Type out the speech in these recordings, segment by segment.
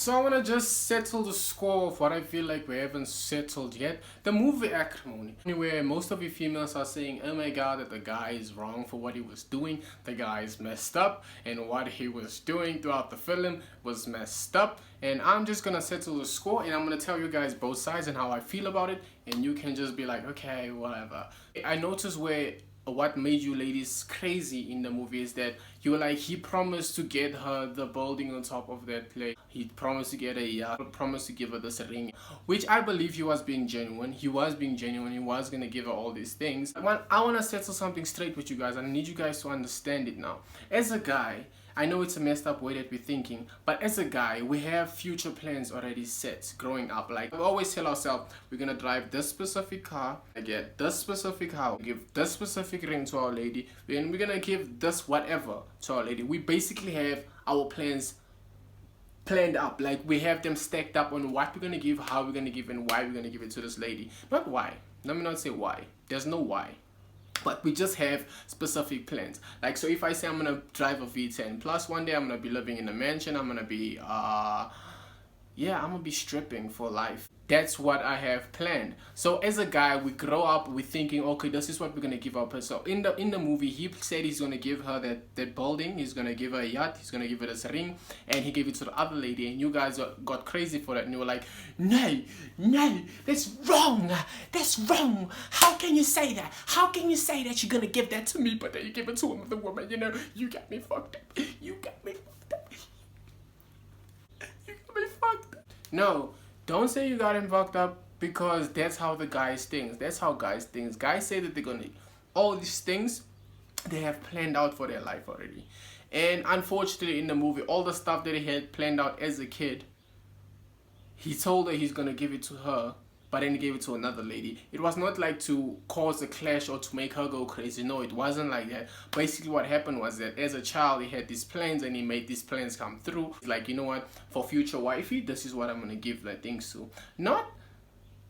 So I want to just settle the score of what I feel like we haven't settled yet. The movie Acrimony, where most of you females are saying, oh my god, that the guy is wrong for what he was doing, the guy is messed up, and what he was doing throughout the film was messed up. And I'm just gonna settle the score, and I'm gonna tell you guys both sides and how I feel about it, and you can just be like, okay, whatever. I noticed where what made you ladies crazy in the movie is that you were like, he promised to get her the building on top of that place, he promised to get a yacht, promised to give her this ring, which I believe he was being genuine. He was gonna give her all these things. I want to settle something straight with you guys. I need you guys to understand it now. As a guy, I know it's a messed up way that we're thinking, but as a guy, we have future plans already set growing up. Like, we always tell ourselves, we're gonna drive this specific car, get this specific house, give this specific ring to our lady, and we're gonna give this whatever to our lady. We basically have our plans planned up. Like, we have them stacked up on what we're gonna give, how we're gonna give, and why we're gonna give it to this lady. Not why. Let me not say why. There's no why. But we just have specific plans. Like, so if I say I'm gonna drive a V10 plus, one day I'm gonna be living in a mansion, I'm gonna be yeah, I'm gonna be stripping for life. That's what I have planned. So as a guy, we grow up with thinking, okay, this is what we're gonna give up. So in the movie, he said he's gonna give her that building, he's gonna give her a yacht, he's gonna give her this ring, and he gave it to the other lady, and you guys got crazy for that, and you were like, no, that's wrong, that's wrong. How can you say that? How can you say that you're gonna give that to me, but then you give it to another woman? You know, you got me fucked up. You got me fucked up. You got me fucked up. No. Don't say you got him fucked up, because that's how the guys think. That's how guys think. Guys say that they're gonna all these things they have planned out for their life already. And unfortunately in the movie, all the stuff that he had planned out as a kid, he told her he's gonna give it to her, but then he gave it to another lady. It was not like to cause a clash or to make her go crazy. No, it wasn't like that. Basically what happened was that as a child, he had these plans and he made these plans come through. Like, you know what, for future wifey, this is what I'm gonna give the things to. Not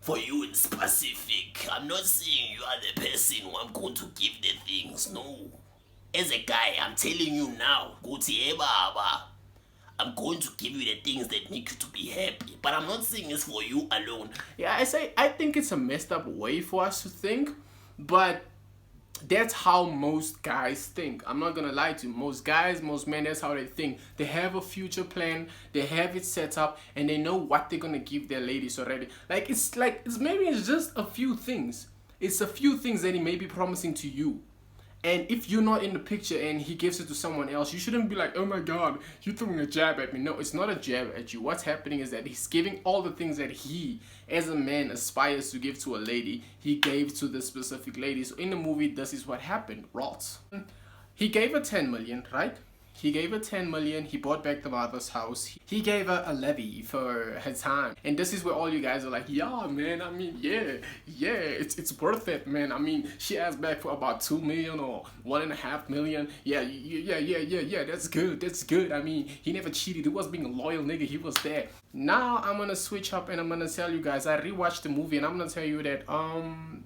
for you in specific. I'm not saying you are the person who I'm going to give the things. No. As a guy, I'm telling you now, I'm going to give you the things that make you to be happy, but I'm not saying it's for you alone. Yeah, I think it's a messed up way for us to think, but that's how most guys think. I'm not gonna lie to you. Most guys, most men, that's how they think. They have a future plan, they have it set up, and they know what they're gonna give their ladies already. Like, it's just a few things. It's a few things that he may be promising to you. And if you're not in the picture and he gives it to someone else, you shouldn't be like, oh my god, you're throwing a jab at me. No, it's not a jab at you. What's happening is that he's giving all the things that he, as a man, aspires to give to a lady, he gave to the specific lady. So in the movie, this is what happened. Rot. He gave her 10 million, right? He gave her 10 million, he bought back the mother's house, he gave her a levy for her time. And this is where all you guys are like, yeah, man, I mean, yeah, it's worth it, man. I mean, she asked back for about 2 million or 1.5 million. Yeah, that's good. I mean, he never cheated, he was being a loyal nigga, he was there. Now, I'm gonna switch up and I'm gonna tell you guys, I rewatched the movie and I'm gonna tell you that,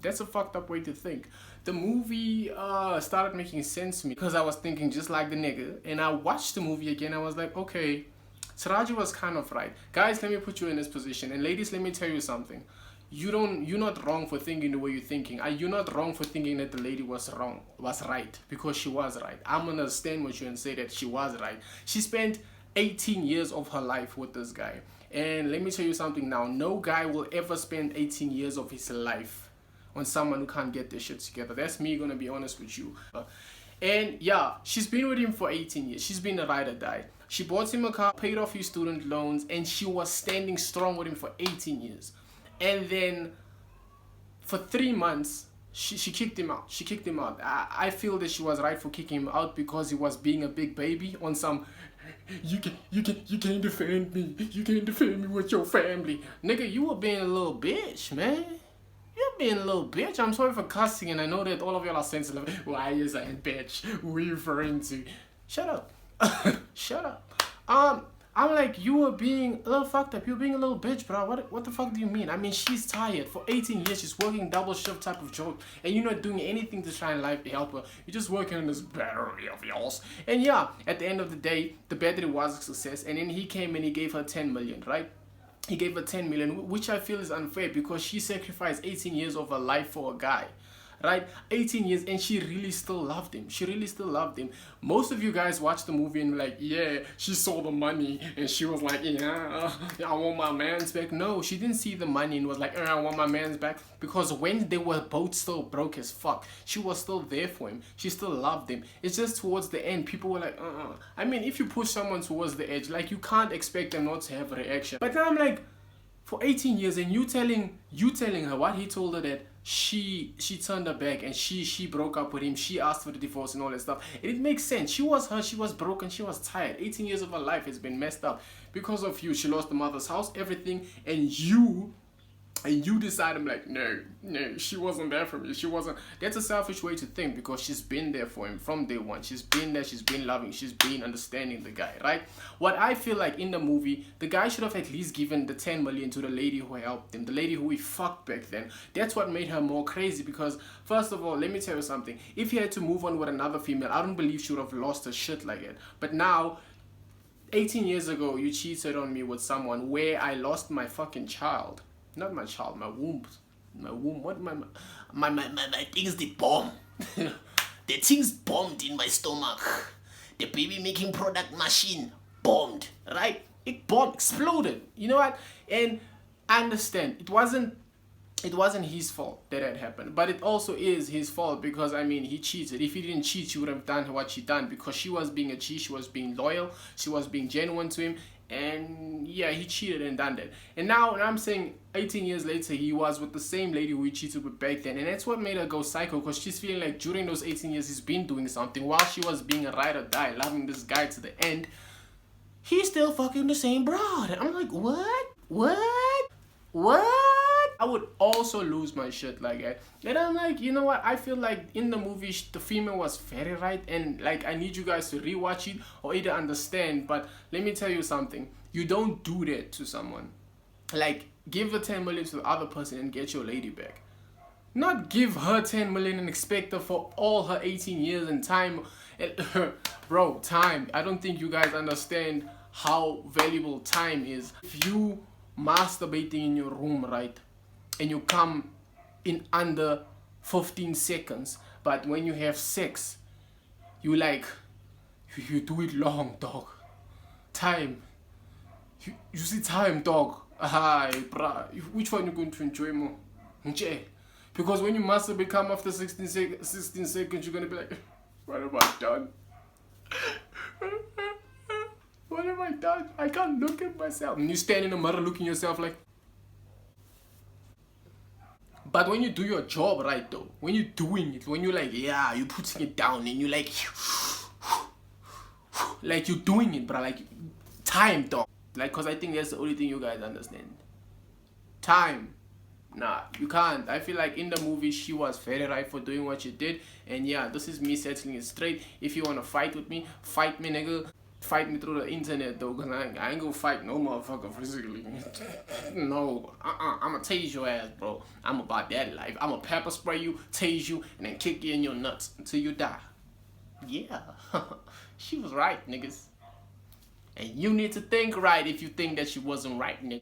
that's a fucked up way to think. The movie started making sense to me because I was thinking just like the nigga, and I watched the movie again. I was like, okay, Siraji was kind of right. Guys, let me put you in this position, and ladies, let me tell you something. You're not wrong for thinking the way you're thinking. You're not wrong for thinking that the lady was right, because she was right. I'm gonna stand with you and say that she was right. She spent 18 years of her life with this guy, and let me tell you something now. No guy will ever spend 18 years of his life on someone who can't get their shit together. That's me gonna be honest with you. And yeah, she's been with him for 18 years. She's been a ride or die. She bought him a car, paid off his student loans, and she was standing strong with him for 18 years. And then for 3 months, she kicked him out. She kicked him out. I feel that she was right for kicking him out because he was being a big baby on some, you can't defend me. You can't defend me with your family. Nigga, you were being a little bitch, man. You're being a little bitch. I'm sorry for cussing, and I know that all of y'all are sensitive. Why you saying bitch? Who are you referring to? Shut up. Shut up. I'm like, you were being a little fucked up. You're being a little bitch, bro. What the fuck do you mean? I mean, she's tired. For 18 years, she's working double shift type of job. And you're not doing anything to try and help her. You're just working on this battery of yours. And yeah, at the end of the day, the battery was a success. And then he came and he gave her 10 million, right? He gave her 10 million, which I feel is unfair because she sacrificed 18 years of her life for a guy. Right, 18 years, and she really still loved him. She really still loved him. Most of you guys watch the movie and like, yeah, she saw the money and she was like, yeah, I want my man's back. No, she didn't see the money and was like, I want my man's back. Because when they were both still broke as fuck, she was still there for him. She still loved him. It's just towards the end, people were like, I mean, if you push someone towards the edge, like, you can't expect them not to have a reaction. But now I'm like, for 18 years, and you telling her what he told her, that she turned her back and she broke up with him, she asked for the divorce and all that stuff. And it makes sense. She was hurt, she was broken, she was tired. 18 years of her life has been messed up because of you. She lost the mother's house, everything, and you decide, I'm like, no, she wasn't there for me. She wasn't. That's a selfish way to think because she's been there for him from day one. She's been there, she's been loving, she's been understanding the guy, right? What I feel like in the movie, the guy should have at least given the 10 million to the lady who helped him, the lady who he fucked back then. That's what made her more crazy because, first of all, let me tell you something. If he had to move on with another female, I don't believe she would have lost her shit like that. But now, 18 years ago, you cheated on me with someone where I lost my fucking child. Not my child, my womb. My womb. What my things they bomb. The things bombed in my stomach. The baby making product machine bombed. Right? It bombed, exploded. You know what? And I understand. It wasn't his fault that had happened, but it also is his fault because, I mean, he cheated. If he didn't cheat, she would have done what she done because she was being a cheat, she was being loyal, she was being genuine to him, and yeah, he cheated and done that. And now I'm saying 18 years later, he was with the same lady who he cheated with back then, and that's what made her go psycho because she's feeling like during those 18 years he's been doing something while she was being a ride or die, loving this guy to the end. He's still fucking the same broad. I'm like, what? I would also lose my shit like that. And I'm like, you know what? I feel like in the movie, the female was very right. And like, I need you guys to rewatch it or either understand. But let me tell you something. You don't do that to someone. Like, give the 10 million to the other person and get your lady back. Not give her 10 million and expect her for all her 18 years and time. Bro, time. I don't think you guys understand how valuable time is. If you masturbating in your room, right, and you come in under 15 seconds, but when you have sex, you do it long, dog. Time. You see time, dog. Hi, bruh. Which one you going to enjoy more? Because when you masturbate come after 16 seconds, you're going to be like, what have I done? What have I done? I can't look at myself. And you stand in the mirror looking at yourself like. But when you do your job right though, when you're doing it, when you're like, yeah, you're putting it down and you're like you're doing it, bro. Like, time, dog. Like, cause I think that's the only thing you guys understand. Time. Nah, you can't. I feel like in the movie she was very right for doing what she did. And yeah, this is me settling it straight. If you wanna fight with me, fight me, nigga. Fight me through the internet though, cause I ain't gonna fight no motherfucker physically. No, I'ma tase your ass, bro. I'm about that life. I'ma pepper spray you, tase you, and then kick you in your nuts until you die. Yeah, she was right, niggas. And you need to think right if you think that she wasn't right, nigga.